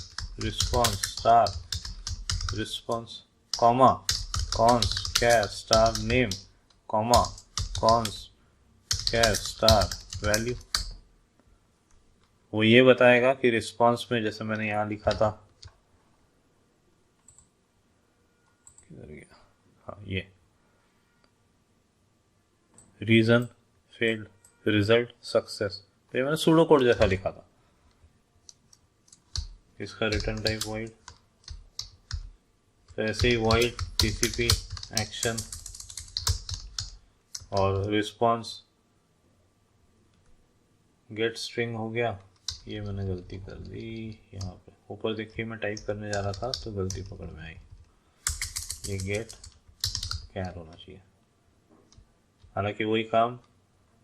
response star response comma const char star name comma const char star value. वो ये बताएगा कि रिस्पॉन्स में, जैसे मैंने यहाँ लिखा था, किधर गया, हाँ ये रीजन फेल्ड, रिजल्ट सक्सेस, तो ये मैंने सूडो कोड जैसा लिखा था। इसका रिटर्न टाइप वॉइड, तो ऐसे ही वॉइड टीसीपी एक्शन और रिस्पॉन्स गेट स्ट्रिंग हो गया। ये मैंने गलती कर दी, यहाँ पे ऊपर देखिए मैं टाइप करने जा रहा था तो गलती पकड़ में आई, ये गेट कैर होना चाहिए। हालांकि वही काम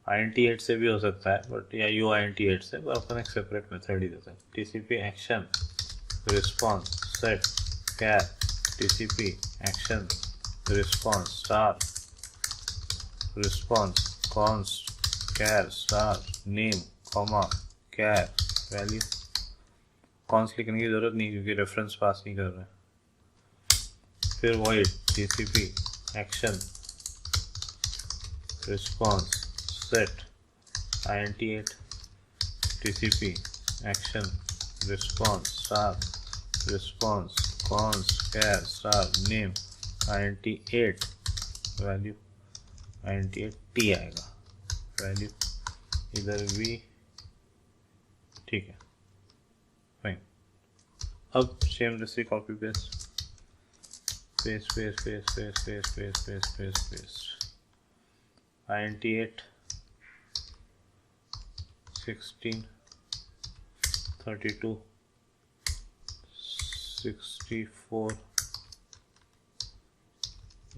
INT8 से भी हो सकता है, बट या UINT8 से, पर अपन एक सेपरेट मेथड ही देते हैं। TCP action response set char TCP action response star response const char star name comma char value. Const लिखने की जरूरत नहीं क्योंकि रेफरेंस पास नहीं कर रहे हैं। फिर void TCP action response set INT8 TCP action response star response const char star name INT8 value INT8T आएगा वैल्यू इधर V, ठीक है फाइन। अब सेम जैसे copy paste paste paste paste paste paste paste paste paste paste INT8 16 32 64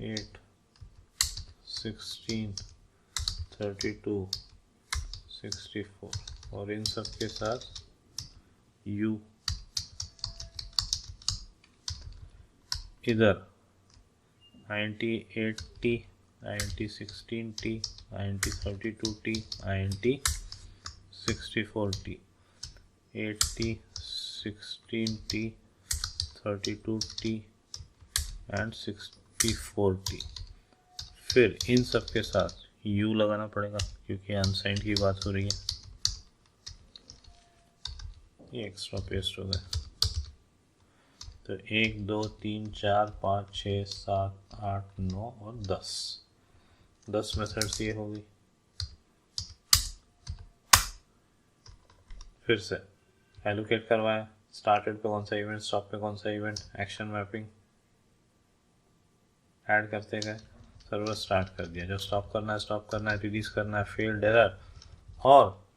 8 16 32 64 और इन सब के साथ U इधर INT8T INT16T INT32T INT64T 8T 16T 32T and 64T। फिर इन सब के साथ U लगाना पड़ेगा क्योंकि अनसाइंड की बात हो रही है। ये एक्स्ट्रा पेस्ट हो गया। तो 1 2 3 4 5 6 7 8 9 और 10 मेथड्स ये होगी। फिर से एलोकेट करवाया, स्टार्टेड पे कौन सा इवेंट, स्टॉप पे कौन सा इवेंट, एक्शन मैपिंग ऐड करते गए, सर्वर स्टार्ट कर दिया। जब स्टॉप करना है, रिलीज करना है, फेल्ड एरर। और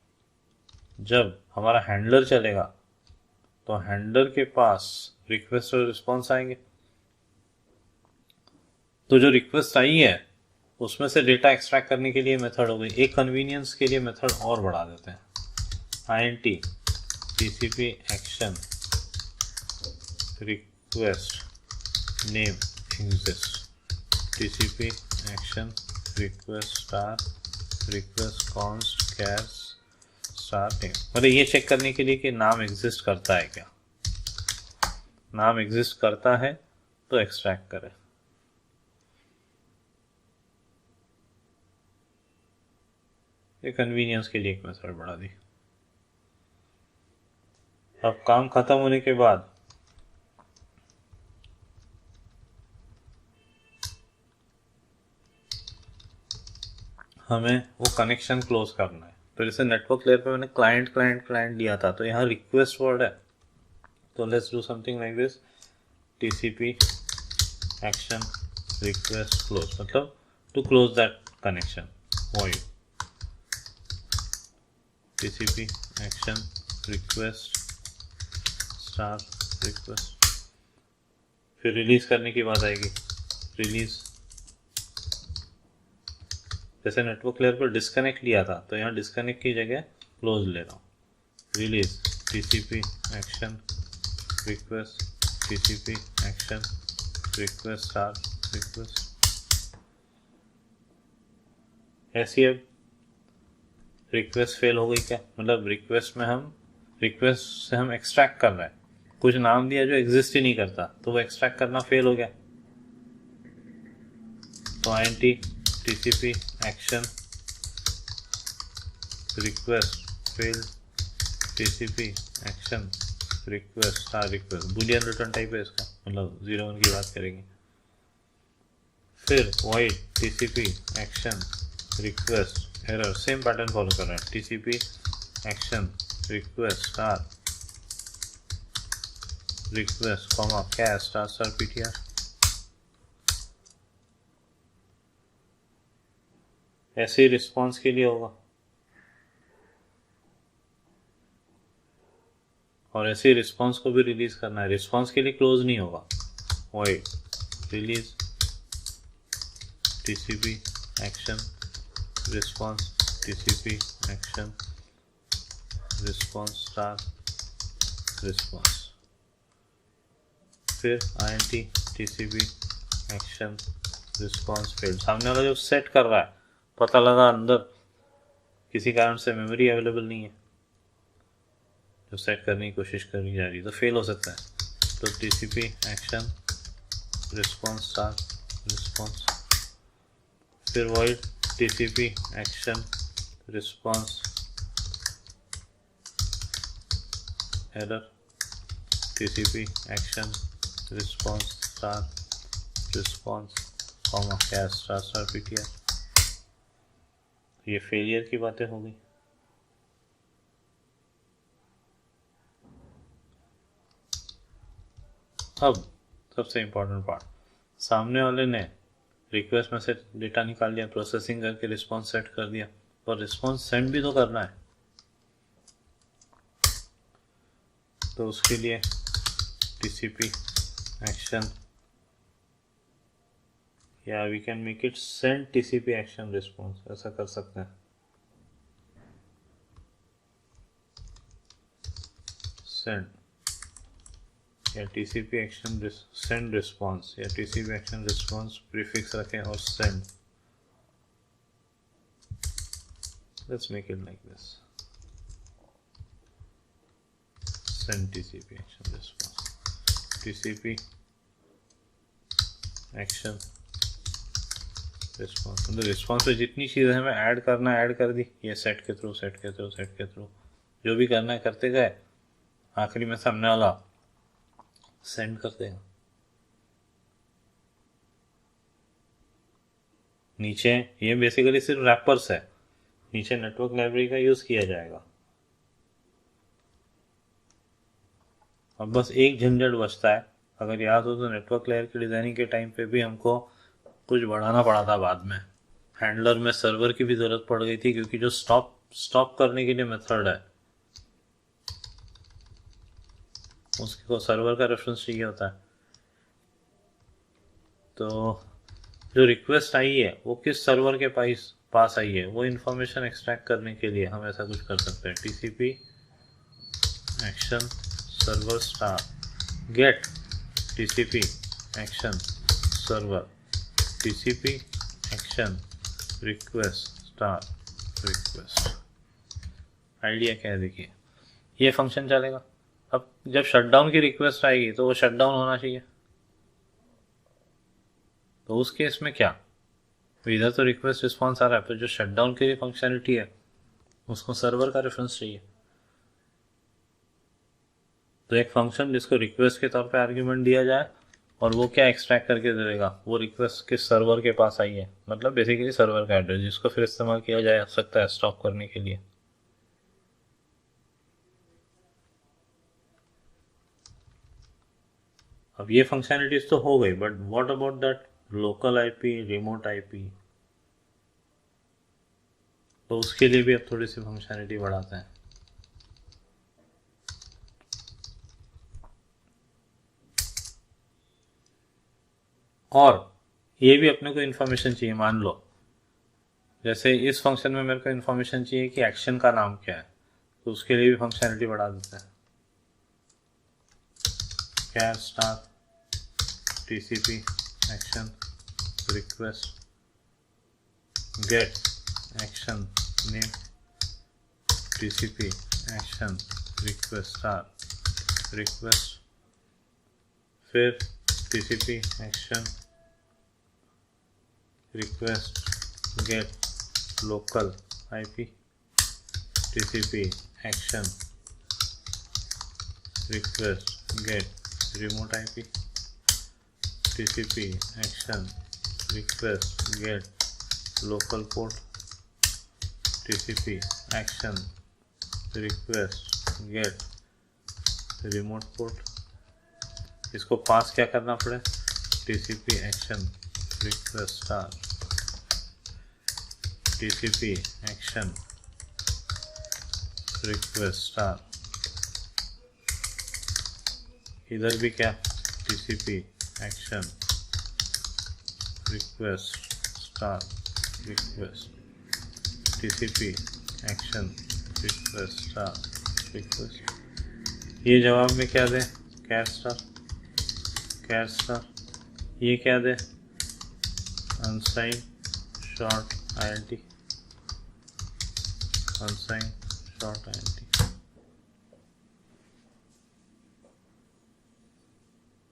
जब हमारा हैंडलर चलेगा तो हैंडलर के पास रिक्वेस्ट और रिस्पॉन्स आएंगे। तो जो रिक्वेस्ट आई है उसमें से डेटा एक्सट्रैक्ट करने के लिए मेथड हो गई। एक कन्वीनियंस के लिए मेथड और बढ़ा देते हैं, INT TCP action request name exist TCP action request star request const char star name. मतलब ये चेक करने के लिए कि नाम एग्जिस्ट करता है क्या। नाम एग्जिस्ट करता है तो एक्सट्रैक्ट करें। ये कन्वीनियंस के लिए एक मेथड बढ़ा दी। अब काम खत्म होने के बाद हमें वो कनेक्शन क्लोज करना है। तो जैसे नेटवर्क लेयर पे मैंने क्लाइंट दिया था, तो यहाँ रिक्वेस्ट वर्ड है। तो let's do something like this, TCP action request close, मतलब to close that connection void TCP action request star request. फिर रिलीज करने की बात आएगी, रिलीज। जैसे नेटवर्क लेयर पर डिस्कनेक्ट लिया था, तो यहाँ डिस्कनेक्ट की जगह क्लोज ले रहा हूँ। Release TCP action request TCP action request star request. ऐसी अब रिक्वेस्ट फेल हो गई क्या, मतलब रिक्वेस्ट से हम एक्सट्रैक्ट कर रहे हैं, कुछ नाम दिया जो एग्जिस्ट ही नहीं करता, तो वो एक्सट्रैक्ट करना फेल हो गया। तो INT TCP action request fail TCP action request star request, Boolean return type है इसका, मतलब 0 1 की बात करेंगे। फिर void TCP action request error, same pattern follow कर रहे हैं। TCP action request star request comma cash star star PTR. ऐसे ही रिस्पॉन्स के लिए होगा, और ऐसे ही रिस्पॉन्स को भी रिलीज करना है। रिस्पॉन्स के लिए क्लोज नहीं होगा, void release TCP action response TCP action response star response. फिर INT TCP action response field, सामने वाला जो सेट कर रहा है, पता लगा अंदर किसी कारण से मेमोरी अवेलेबल नहीं है, जो सेट करने की कोशिश करी जा रही है, तो फेल हो सकता है। तो TCP action response star response. फिर void TCP action response error TCP action response star response comma cash star star PTR. ये फेलियर की बातें हो गई। अब सबसे इम्पोर्टेंट पार्ट, सामने वाले ने रिक्वेस्ट में से डेटा निकाल लिया, प्रोसेसिंग करके रिस्पॉन्स सेट कर दिया, और रिस्पॉन्स सेंड भी तो करना है। तो उसके लिए टीसीपी एक्शन, या we can make it send TCP action response, ऐसा कर सकते हैं। सेंड या टीसीपी एक्शन सेंड रिस्पॉन्स, या टीसीपी एक्शन रिस्पॉन्स प्रीफिक्स रखें और send. Let's make it like this, send TCP action response, TCP action response. मतलब रिस्पॉन्स पे जितनी चीज़ें हमें ऐड करना है ऐड कर दी, ये सेट के थ्रू सेट के थ्रू सेट के थ्रू जो भी करना है करते गए, आखिरी में सामने वाला सेंड कर देगा। नीचे ये बेसिकली सिर्फ रैपर्स है, नीचे नेटवर्क लाइब्रेरी का यूज किया जाएगा। अब बस एक झंझट बचता है, अगर याद हो तो नेटवर्क लेयर की डिजाइनिंग के टाइम पे भी हमको कुछ बढ़ाना पड़ा था बाद में। हैंडलर में सर्वर की भी जरूरत पड़ गई थी, क्योंकि जो स्टॉप करने के लिए मेथड है उसको सर्वर का रेफरेंस चाहिए होता है। तो जो रिक्वेस्ट आई है वो किस सर्वर के पास आई है, वो इंफॉर्मेशन एक्सट्रैक्ट करने के लिए हम ऐसा कुछ कर सकते हैं। TCP action server star get TCP action server TCP action request star request. Idea क्या है देखिए, ये फंक्शन चलेगा। अब जब शटडाउन की रिक्वेस्ट आएगी तो वो शटडाउन होना चाहिए, तो उस केस में क्या, इधर तो रिक्वेस्ट रिस्पॉन्स आ रहा है, पर जो शटडाउन की फंक्शनलिटी है उसको सर्वर का रेफरेंस चाहिए। तो एक फंक्शन जिसको रिक्वेस्ट के तौर पे आर्ग्यूमेंट दिया जाए, और वो क्या एक्सट्रैक्ट करके दे देगा, वो रिक्वेस्ट किस सर्वर के पास आई है, मतलब बेसिकली सर्वर का एड्रेस, जिसको फिर इस्तेमाल किया जा सकता है स्टॉप करने के लिए। अब ये फंक्शनलिटीज तो हो गई, but what about that local IP, remote IP, तो उसके लिए भी अब थोड़ी सी फंक्शनलिटी बढ़ाते हैं। और ये भी अपने को इन्फॉर्मेशन चाहिए, मान लो जैसे इस फंक्शन में मेरे को इन्फॉर्मेशन चाहिए कि एक्शन का नाम क्या है, तो उसके लिए भी फंक्शनलिटी बढ़ा देते हैं। Char star TCP action request get action name TCP action request star request. फिर TCP action request get local IP TCP action request get remote IP, TCP action request get local port, TCP action request get remote port. इसको पास क्या करना पड़े, TCP action request star, TCP action request star. इधर भी क्या, TCP action request star request, TCP action request star request. ये जवाब में क्या दे, कैर स्टार। ये क्या दे, unsigned short INT, unsigned short INT।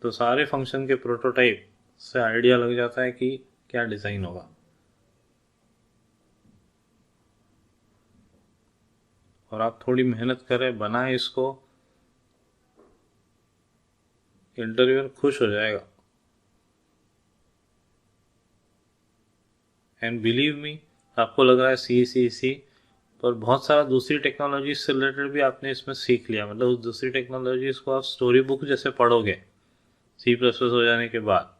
तो सारे फंक्शन के प्रोटोटाइप से आइडिया लग जाता है कि क्या डिजाइन होगा। और आप थोड़ी मेहनत करें, बनाए इसको, इंटरव्यूअर खुश हो जाएगा। एंड बिलीव मी, आपको लग रहा है सी, पर बहुत सारा दूसरी टेक्नोलॉजी से रिलेटेड भी आपने इसमें सीख लिया। मतलब उस दूसरी टेक्नोलॉजीज को आप स्टोरी बुक जैसे पढ़ोगे C++ हो जाने के बाद,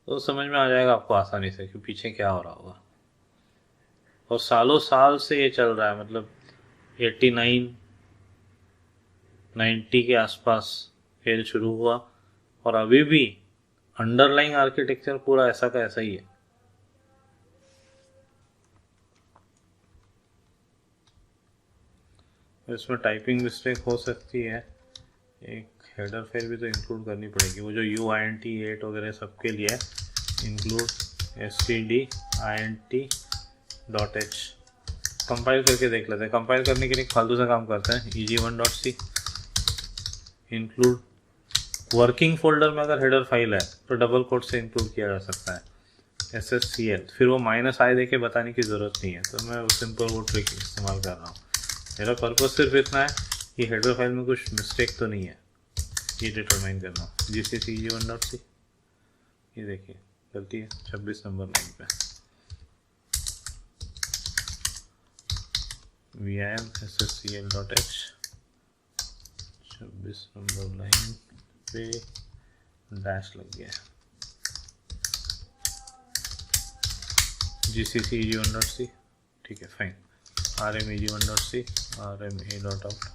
तो समझ में आ जाएगा आपको आसानी से कि पीछे क्या हो रहा होगा। और सालों साल से ये चल रहा है, मतलब 89 90 के आसपास खेल शुरू हुआ, और अभी भी अंडरलाइंग आर्किटेक्चर पूरा ऐसा का ऐसा ही है। इसमें टाइपिंग मिस्टेक हो सकती है, एक हेडर फाइल भी तो इंक्लूड करनी पड़ेगी। वो जो uint8 वगैरह सबके लिए इंक्लूड stdint.h। कंपाइल करके देख लेते हैं। कंपाइल करने के लिए फालतू सा काम करते हैं, eg1.c इंक्लूड। वर्किंग फोल्डर में अगर हेडर फाइल है तो डबल कोट से इंक्लूड किया जा सकता है sscl। फिर वो -i देके बताने की ज़रूरत नहीं है, तो मैं सिंपल वो ट्रिक इस्तेमाल कर रहा हूँ। मेरा पर्पस सिर्फ इतना है कि हेडर फाइल में कुछ मिस्टेक तो नहीं है, ये डिटरमाइन करना। gcc eg1.c, ये देखिए गलती है 26 नंबर लाइन पे। vim sscl.h 26 नंबर लाइन पे डैश लग गया। gcc eg1.c, ठीक है fine. rm eg1.c rma.out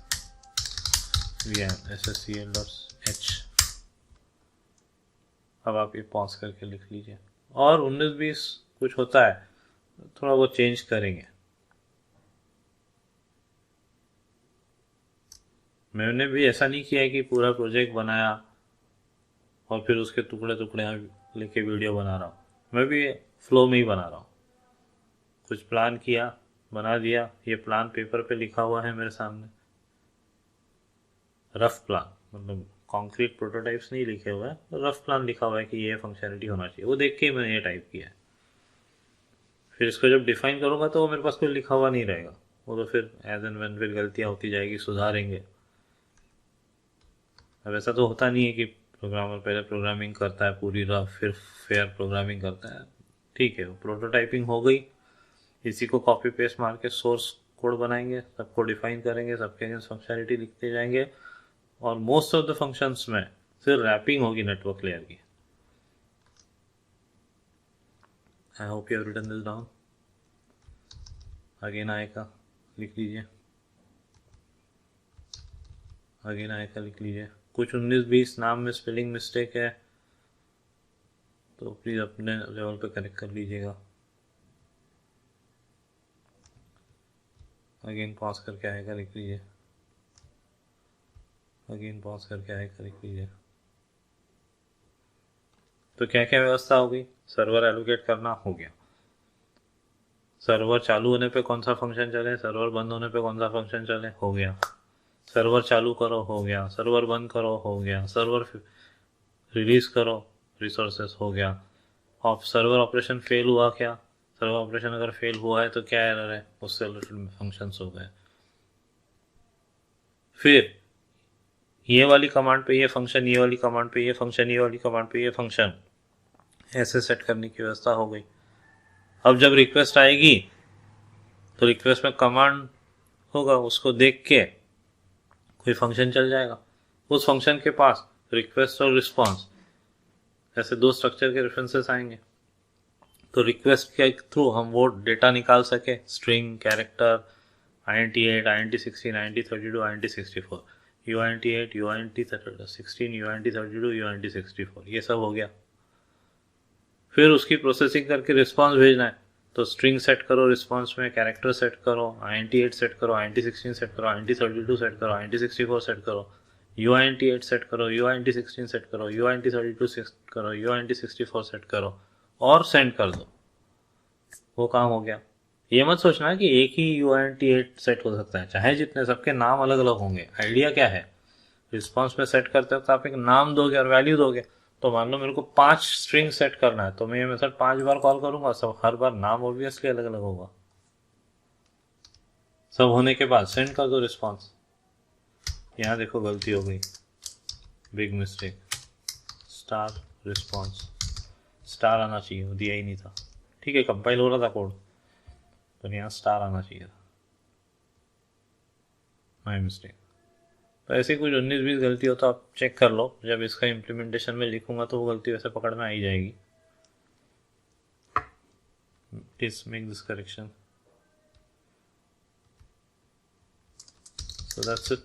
vim sscl.h। अब आप ये पॉज करके लिख लीजिए। और 19-20 कुछ होता है थोड़ा वो चेंज करेंगे। मैंने भी ऐसा नहीं किया है कि पूरा प्रोजेक्ट बनाया और फिर उसके टुकड़े टुकड़े लेके वीडियो बना रहा हूँ। मैं भी फ्लो में ही बना रहा हूँ। कुछ प्लान किया, बना दिया। ये प्लान पेपर पे लिखा हुआ है मेरे सामने, रफ प्लान, मतलब कॉन्क्रीट प्रोटोटाइप्स नहीं लिखे हुए हैं, रफ प्लान लिखा हुआ है कि ये फंक्शनलिटी होना चाहिए। वो देख के ही मैंने ये टाइप किया है। फिर इसको जब डिफाइन करूँगा तो वो मेरे पास कोई लिखा हुआ नहीं रहेगा। वो तो फिर एज एंड व्हेन फिर गलतियाँ होती जाएगी, सुधारेंगे। अब ऐसा तो होता नहीं है कि प्रोग्रामर पहले प्रोग्रामिंग करता है पूरी रफ, फिर फेयर प्रोग्रामिंग करता है। ठीक है, प्रोटोटाइपिंग हो गई, इसी को कॉपी पेस्ट मार के सोर्स कोड बनाएंगे, सबको डिफाइन करेंगे, सबके अगेंस्ट फंक्शनलिटी लिखते जाएंगे। और मोस्ट ऑफ द फंक्शंस में फिर रैपिंग होगी नेटवर्क लेयर की। I hope you have written this down. Again आएगा लिख लीजिए, अगेन आएगा लिख लीजिए। कुछ 19-20 नाम में स्पेलिंग मिस्टेक है तो प्लीज़ अपने लेवल पे करेक्ट कर लीजिएगा। अगेन पॉज करके आएगा लिख लीजिए, अगेन पॉज करके आएगा लिख लीजिए। तो क्या क्या व्यवस्था हो गई, सर्वर एलोकेट करना हो गया, सर्वर चालू होने पे कौन सा फंक्शन चले, सर्वर बंद होने पे कौन सा फंक्शन चले, हो गया। सर्वर चालू करो, हो गया। सर्वर बंद करो, हो गया। सर्वर रिलीज करो रिसोर्सेस, हो गया। और सर्वर ऑपरेशन फेल हुआ क्या, सर्वर ऑपरेशन अगर फेल हुआ है तो क्या एरर है, उससे रिलेटेड फंक्शंस हो गए। फिर ये वाली कमांड पे ये फंक्शन, ये वाली कमांड पे ये फंक्शन, ये वाली कमांड पे ये फंक्शन, ऐसे सेट करने की व्यवस्था हो गई। अब जब रिक्वेस्ट आएगी तो रिक्वेस्ट में कमांड होगा, उसको देख के कोई फंक्शन चल जाएगा। उस फंक्शन के पास रिक्वेस्ट और रिस्पॉन्स ऐसे दो स्ट्रक्चर के रेफरेंसेस आएंगे। तो रिक्वेस्ट के थ्रू हम वो डेटा निकाल सके, string, character, INT8, INT16, INT32, INT64, UINT8, UINT16, UINT32, UINT64, ये सब हो गया। फिर उसकी प्रोसेसिंग करके रिस्पॉन्स भेजना है तो स्ट्रिंग सेट करो, रिस्पॉन्स में कैरेक्टर सेट करो, INT8 सेट करो, INT16 सेट करो, INT32 सेट करो, INT64 सेट करो, UINT8 सेट करो, UINT16 सेट करो, UINT32 सेट करो, UINT64 सेट करो और सेंड कर दो। वो काम हो गया। ये मत सोचना कि एक ही UINT8 सेट हो सकता है, चाहे जितने, सबके नाम अलग अलग होंगे। आइडिया क्या है, रिस्पॉन्स में सेट करते वक्त आप एक नाम दोगे और वैल्यू दोगे। तो मान लो मेरे को 5 स्ट्रिंग सेट करना है, तो मैं ये मेथड 5 बार कॉल करूंगा, सब हर बार नाम ऑब्वियसली अलग अलग होगा। सब होने के बाद सेंड कर दो रिस्पॉन्स। यहाँ देखो गलती हो गई, big mistake, star response, star आना चाहिए, वो दिया ही नहीं था। ठीक है, कंपाइल हो रहा था कोड, तो यहाँ स्टार आना चाहिए था, माई मिस्टेक। तो ऐसी कुछ 19-20 गलती हो तो आप चेक कर लो, जब इसका इम्प्लीमेंटेशन में लिखूंगा तो वो गलती वैसे पकड़ में आ ही जाएगी। Please make this correction. So that's it.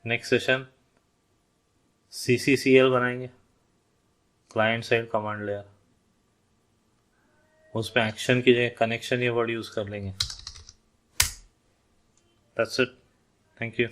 Next session CCCL बनाएंगे, क्लाइंट साइड कमांड लेयर। उस पर एक्शन की जगह कनेक्शन ये वर्ड यूज कर लेंगे। That's it, thank you.